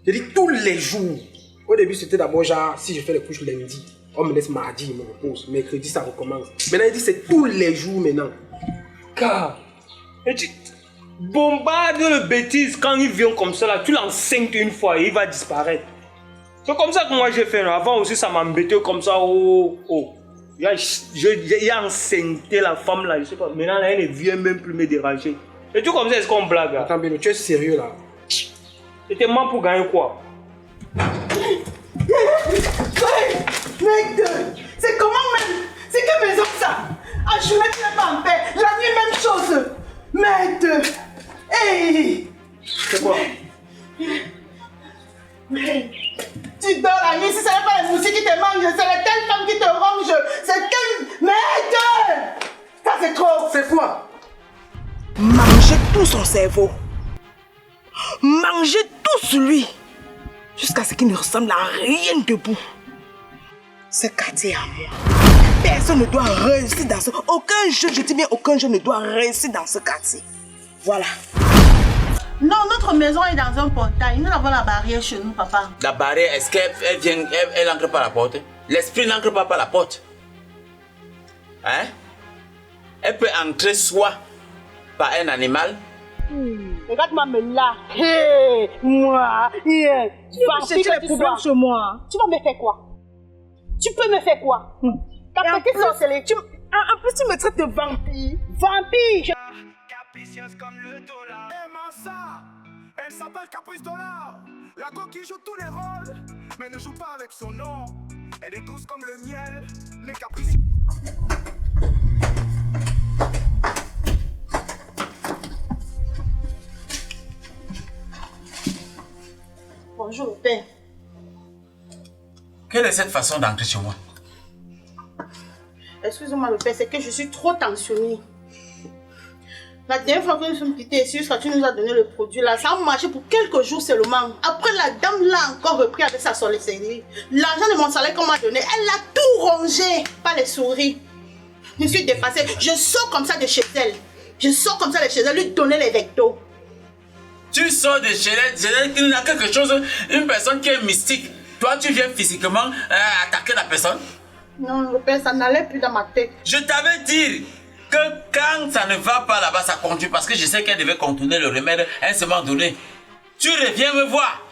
Je dis tous les jours. Au début, c'était d'abord genre, si je fais les couches lundi, on me laisse mardi, je me repose. Mercredi, ça recommence. Maintenant, il dit c'est tous les jours maintenant. Car, et tu bombardes le bêtise quand il vient comme ça là, tu l'enseignes une fois et il va disparaître. C'est comme ça que moi j'ai fait. Avant aussi, ça m'embêtait comme ça. Oh. J'ai enseigné la femme là, je sais pas. Maintenant, là, elle ne vient même plus me déranger. Et tout comme ça, est-ce qu'on blague là? Attends, Beno, tu es sérieux là? C'était moi pour gagner quoi? Mec, c'est comment même? C'est quelle maison ça? Ah, je ne mets pas en paix. La nuit, même chose. Mec, hey! C'est quoi? Mec, tu dors la nuit, si ce n'est pas les moustiques qui te mangent, c'est la telle femme qui te ronge. C'est quelle... Mec! Ça c'est trop. C'est quoi? Manger tout son cerveau. Manger tout sur lui. Jusqu'à ce qu'il ne ressemble à rien debout. Ce quartier à moi. Personne ne doit réussir dans ce... Aucun jeune, je dis bien aucun jeune ne doit réussir dans ce quartier. Voilà. Non, notre maison est dans un portail. Nous avons la barrière chez nous, papa. La barrière, est-ce qu'elle vient, elle n'entre pas par la porte? L'esprit n'entre pas par la porte. Hein? Elle peut entrer soit par un animal. Regarde-moi là. Hé, moi. Yeah. Tu vas chercher les problèmes chez moi. Tu vas me faire quoi? Tu peux me faire quoi? Ta petite sorcellerie. En plus, tu me traites de vampire. Vampire. Capricieuse comme le dollar. Aimant ça, elle s'appelle Caprice Dollar. La go qui joue tous les rôles, mais ne joue pas avec son nom. Elle est douce comme le miel, les capricieuses. Bonjour, père. Quelle est cette façon d'entrer chez moi? Excusez-moi, le père, c'est que je suis trop tensionnée. La dernière fois que nous sommes quittés ici, quand tu nous as donné le produit là, ça a marché pour quelques jours seulement. Après, la dame l'a encore repris avec sa sorcellerie. L'argent de mon salaire qu'on m'a donné, elle a tout rongé par les souris. Je suis dépassée. Je sors comme ça de chez elle. Je sors comme ça de chez elle, lui donner les vectos. Tu sors de chez elle, il y a quelque chose, une personne qui est mystique. Toi, tu viens physiquement attaquer la personne? Non, le père, ça n'allait plus dans ma tête. Je t'avais dit que quand ça ne va pas là-bas, ça conduit parce que je sais qu'elle devait contourner le remède à un moment donné. Tu reviens me voir.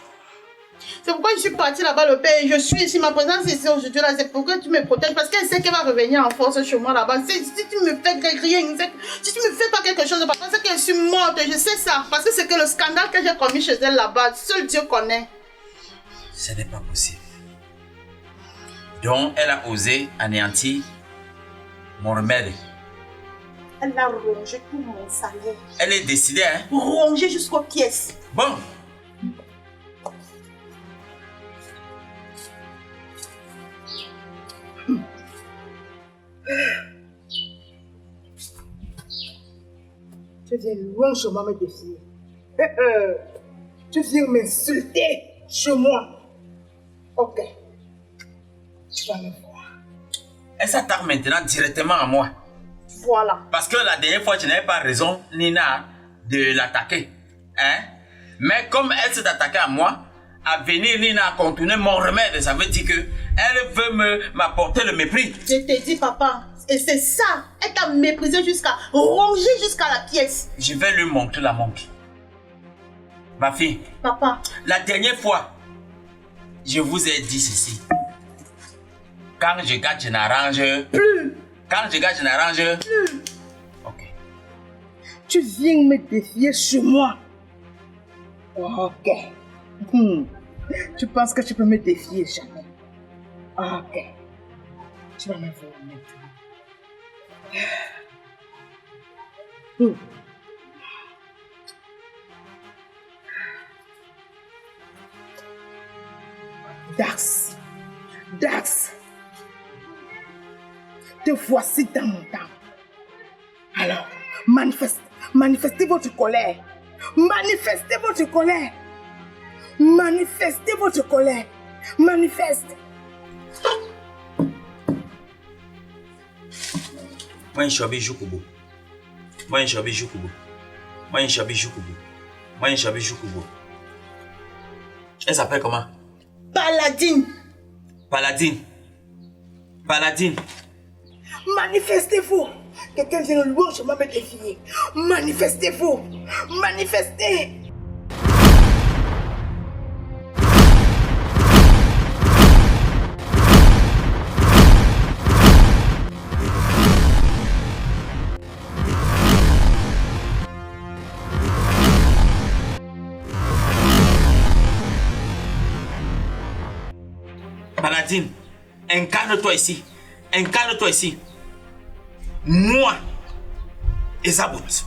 C'est pourquoi je suis partie là-bas, le père. Je suis ici, ma présence ici aujourd'hui là. C'est pourquoi tu me protèges. Parce qu'elle sait qu'elle va revenir en force chez moi là-bas. Si tu me fais rien, si tu me fais pas quelque chose, papa, c'est que je suis morte. Je sais ça. Parce que c'est que le scandale que j'ai commis chez elle là-bas, seul Dieu connaît. Ce n'est pas possible. Donc, elle a osé anéantir mon remède. Elle a rongé tout mon salaire. Elle est décidée, hein? Rongé jusqu'aux pièces. Bon. Tu viens loin chez moi me défier. Tu viens m'insulter chez moi. Ok. Tu vas me voir. Elle s'attaque maintenant directement à moi. Voilà. Parce que la dernière fois, je n'avais pas raison, Nina, de l'attaquer. Hein? Mais comme elle s'est attaquée à moi, à venir Nina contourner mon remède, ça veut dire que elle veut m'apporter le mépris. Je te dis, papa, et c'est ça. Elle t'a méprisé jusqu'à ronger jusqu'à la pièce. Je vais lui montrer la montre. Ma fille. Papa. La dernière fois, je vous ai dit ceci. Quand je gâte, je n'arrange plus. Quand je gâte, je n'arrange plus. Ok. Tu viens me défier chez moi. Ok. Tu penses que tu peux me défier jamais? Ok. Tu vas me voir maintenant. Dax. Dax. Te voici dans mon temps. Alors, manifestez votre colère. Manifestez votre colère. Manifestez votre colère. Manifeste. Moi, je suis à Bijoukoubou. Moi, je suis à Bijoukoubou. Moi, je suis à Bijoukoubou. Moi, je suis à Bijoukoubou. Elle s'appelle comment? Paladine. Paladine. Paladine. Manifestez-vous. Quelqu'un vient de loin, je vais me défier. Manifestez-vous. Manifestez. Paladine, incarne-toi ici. Incarne-toi ici. Moi, Esabout,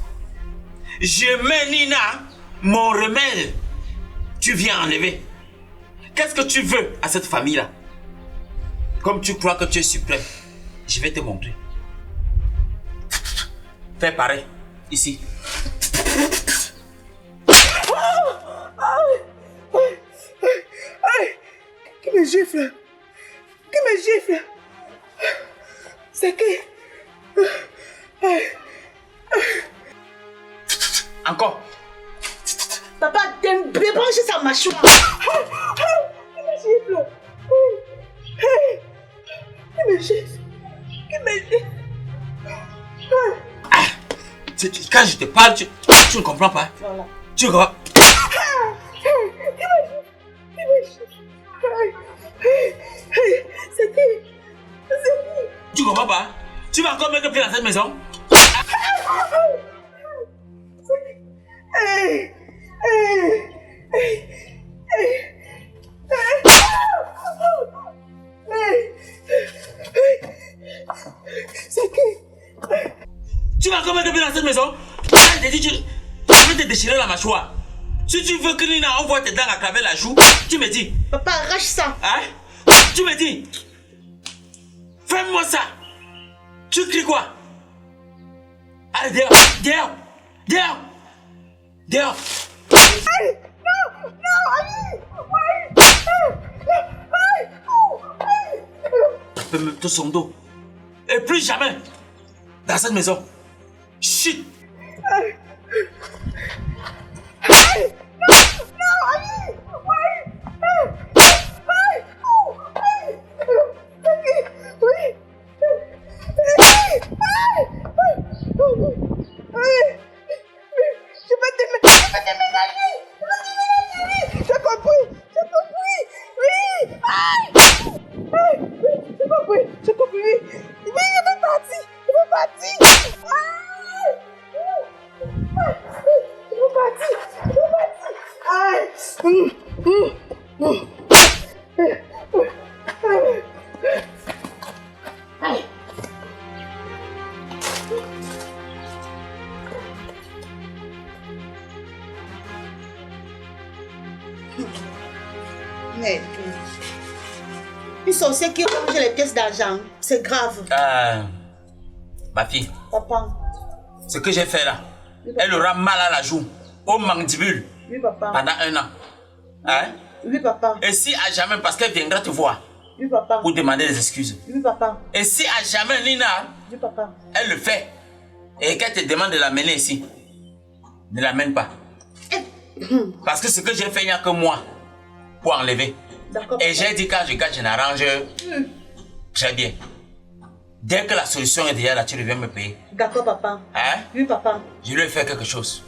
je mets Nina, mon remède. Tu viens enlever. Qu'est-ce que tu veux à cette famille-là? Comme tu crois que tu es suprême, je vais te montrer. Fais pareil, ici. Qui me gifle? Qui me gifle? C'est qui? Encore. Papa, débranche sa mâchoire. Qui me gifle? Qui me gifle? Qui me gifle? Quand je te parle, tu ne comprends pas. Voilà. Tu ne comprends pas. C'est qui? Tu comprends pas? Tu vas encore mettre pied dans cette maison? C'est qui? Tu vas encore mettre pied dans cette maison? Je t'ai dit, je vais te déchirer la mâchoire. Si tu veux que Nina envoie tes dents à travers la joue, tu me dis. Papa, arrache ça. Hein? Tu me dis. Fais-moi ça. Tu cries quoi? Allez, dehors, dehors, dehors, dehors. Tu peux me mettre son dos. Et plus jamais dans cette maison. Chut. Mais une sorcière qui range les pièces d'argent, c'est grave. Ma fille, Papa. ce que j'ai fait là, elle aura mal à la joue, au mandibule, Oui, papa. pendant 1 an. Hein? Oui, papa. Et si à jamais, parce qu'elle viendra te voir Oui, papa. pour demander des excuses. Oui, papa. Et si à jamais Nina, Oui, papa. elle le fait, et qu'elle te demande de l'amener ici, ne l'amène pas. Parce que ce que j'ai fait, il n'y a que moi pour enlever. D'accord. Et j'ai dit quand je gagne, je n'arrange très bien. Dès que la solution est déjà là, tu reviens me payer. D'accord, papa. Hein? Oui, papa. Je lui ai fait quelque chose.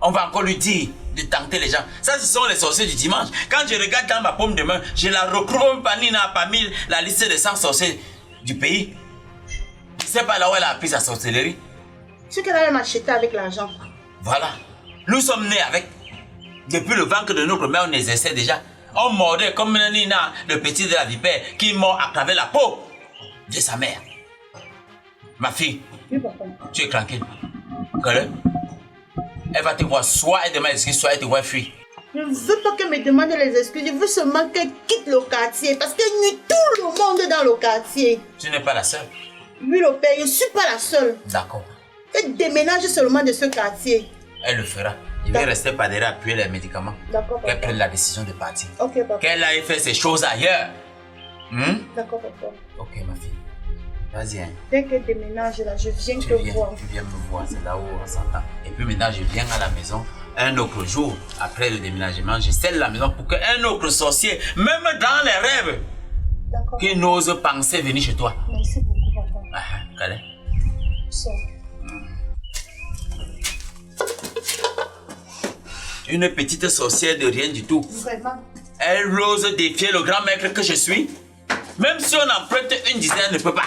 On va encore lui dire de tenter les gens. Ça, ce sont les sorciers du dimanche. Quand je regarde dans ma paume de main, je la retrouve parmi la liste des 100 sorciers du pays. C'est pas là où elle a appris sa sorcellerie. Ce qu'elle allait m'acheter avec l'argent. Voilà. Nous sommes nés avec. Depuis le ventre de notre mère, on exerçait déjà. On mordait comme Nina, le petit de la vipère, qui mord à travers la peau de sa mère. Ma fille, Oui, papa. tu es tranquille. Correct? Elle va te voir, soit elle demande excuse, soit elle te voit fuir. Je ne veux pas qu'elle me demande les excuses. Je veux seulement qu'elle quitte le quartier. Parce qu'elle nuit tout le monde dans le quartier. Tu n'es pas la seule. Oui, le père, je ne suis pas la seule. D'accord. Elle déménage seulement de ce quartier. Elle le fera. Je vais rester par derrière appuyer les médicaments. D'accord, Qu'elle papa. prenne la décision de partir. Ok, papa. Qu'elle aille faire ses choses ailleurs. D'accord, papa. Ok, ma fille. Vas-y, hein. Dès qu'elle déménage là, je viens Tu te viens voir. me voir, c'est là où on s'entend. Et puis maintenant, je viens à la maison un autre jour, après le déménagement, je scelle la maison pour qu'un autre sorcier, même dans les rêves, qui n'ose penser venir chez toi. Merci beaucoup, papa. Allez. Une petite sorcière de rien du tout. Vraiment. Elle ose défier le grand maître que je suis. Même si on emprunte une dizaine, elle ne peut pas.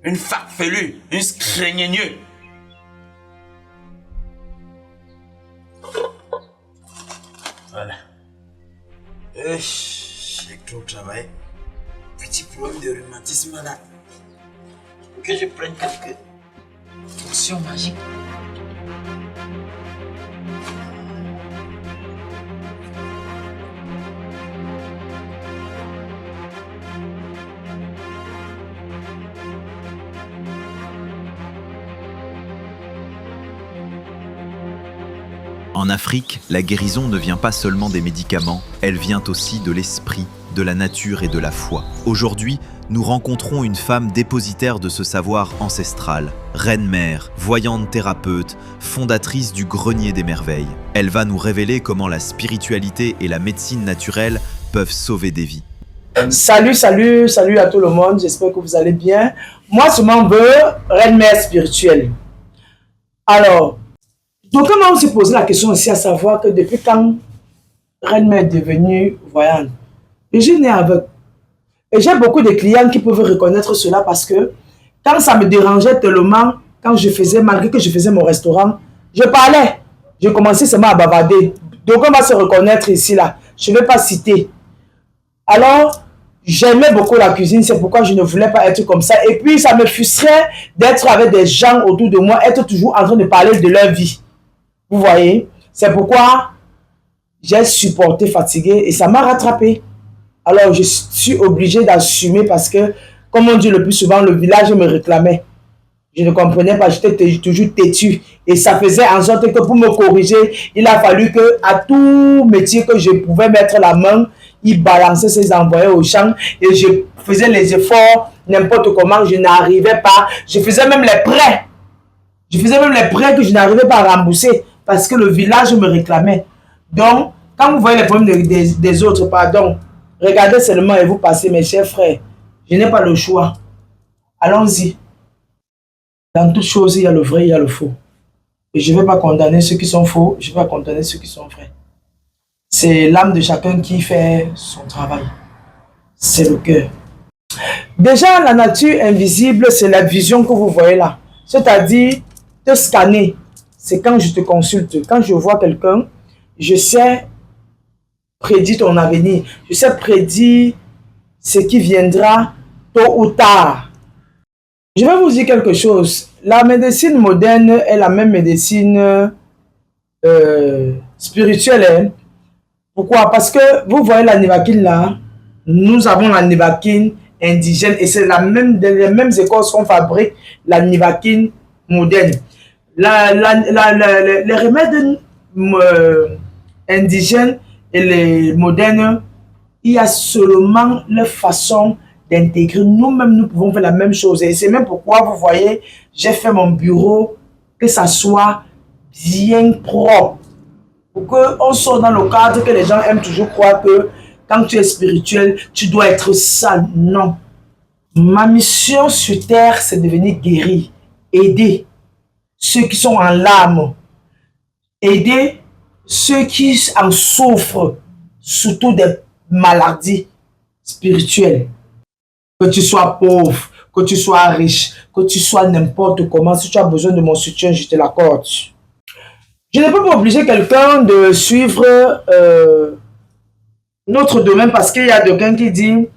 Une farfelue, une scrégneux. Voilà. J'ai trop travaillé. Petit problème de rhumatisme là. Que je prenne quelques potions magiques. En Afrique, la guérison ne vient pas seulement des médicaments, elle vient aussi de l'esprit, de la nature et de la foi. Aujourd'hui, nous rencontrons une femme dépositaire de ce savoir ancestral, reine-mère, voyante thérapeute, fondatrice du Grenier des Merveilles. Elle va nous révéler comment la spiritualité et la médecine naturelle peuvent sauver des vies. Salut à tout le monde, j'espère que vous allez bien. Moi, je m'en veux reine-mère spirituelle. Alors, donc, comment on s'est posé la question aussi à savoir que depuis quand reine-mère est devenue voyante, et je n'ai aveugle. Et j'ai beaucoup de clients qui peuvent reconnaître cela parce que quand ça me dérangeait tellement, quand je faisais, malgré que je faisais mon restaurant, je parlais. Je commençais seulement à bavarder. Donc, on va se reconnaître ici, là. Je ne vais pas citer. Alors, j'aimais beaucoup la cuisine, c'est pourquoi je ne voulais pas être comme ça. Et puis, ça me frustrait d'être avec des gens autour de moi, être toujours en train de parler de leur vie. Vous voyez, c'est pourquoi j'ai supporté fatigué et ça m'a rattrapé. Alors, je suis obligé d'assumer parce que, comme on dit le plus souvent, le village me réclamait. Je ne comprenais pas, j'étais toujours têtu. Et ça faisait en sorte que pour me corriger, il a fallu que à tout métier que je pouvais mettre la main, il balançait ses envoyés au champ et je faisais les efforts n'importe comment, je n'arrivais pas. Je faisais même les prêts. Je faisais même les prêts que je n'arrivais pas à rembourser parce que le village me réclamait. Donc, quand vous voyez les problèmes des autres, pardon, regardez seulement et vous passez, mes chers frères. Je n'ai pas le choix. Allons-y. Dans toutes choses, il y a le vrai, il y a le faux. Et je ne vais pas condamner ceux qui sont faux, je vais pas condamner ceux qui sont vrais. C'est l'âme de chacun qui fait son travail. C'est le cœur. Déjà, la nature invisible, c'est la vision que vous voyez là. C'est-à-dire, te scanner. C'est quand je te consulte. Quand je vois quelqu'un, je sais prédire ton avenir. Je sais prédire ce qui viendra tôt ou tard. Je vais vous dire quelque chose. La médecine moderne est la même médecine spirituelle. Hein? Pourquoi? Parce que vous voyez la Nivaquine là. Nous avons la Nivaquine indigène et c'est les mêmes écoles qu'on fabrique la Nivaquine moderne. Les remèdes indigènes et les modernes, il y a seulement leur façon d'intégrer. Nous-mêmes, nous pouvons faire la même chose. Et c'est même pourquoi, vous voyez, j'ai fait mon bureau, que ça soit bien propre. Pour qu'on soit dans le cadre que les gens aiment toujours croire que quand tu es spirituel, tu dois être sale. Non. Ma mission sur terre, c'est de venir guérir, aider ceux qui sont en larmes, aider ceux qui en souffrent, surtout des maladies spirituelles. Que tu sois pauvre, que tu sois riche, que tu sois n'importe comment, si tu as besoin de mon soutien, je te l'accorde. Je ne peux pas obliger quelqu'un de suivre notre domaine parce qu'il y a quelqu'un qui dit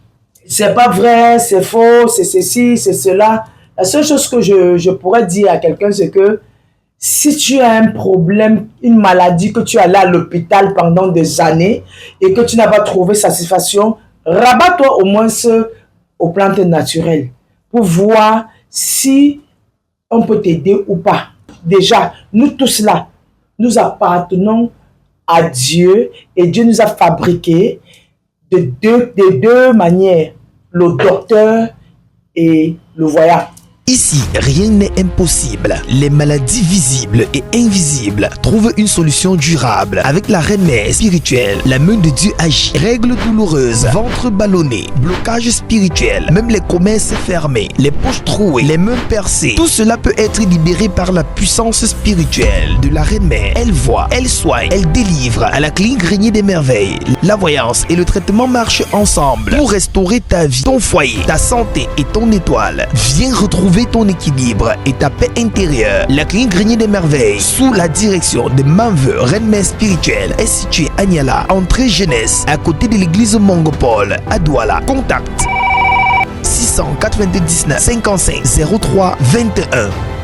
c'est pas vrai, c'est faux, c'est ceci, c'est cela. La seule chose que je pourrais dire à quelqu'un, c'est que si tu as un problème, une maladie que tu as là à l'hôpital pendant des années et que tu n'as pas trouvé satisfaction, rabat-toi au moins aux plantes naturelles pour voir si on peut t'aider ou pas. Déjà, nous tous là, nous appartenons à Dieu et Dieu nous a fabriqués de deux manières, le docteur et le voyant. Ici, rien n'est impossible. Les maladies visibles et invisibles trouvent une solution durable avec la reine mère spirituelle. La main de Dieu agit. Règles douloureuses, ventre ballonné, blocage spirituel, même les commerces fermés, les poches trouées, les mains percées. Tout cela peut être libéré par la puissance spirituelle de la reine mère. Elle voit, elle soigne, elle délivre. À la clinique Grenier des Merveilles, la voyance et le traitement marchent ensemble pour restaurer ta vie, ton foyer, ta santé et ton étoile. Viens retrouver ton équilibre et ta paix intérieure. La clinique Grenier des Merveilles, sous la direction de Manveu, reine mère spirituelle, est située à Niala, entrée jeunesse, à côté de l'église Mongopole, à Douala. Contact 699 55 03 21.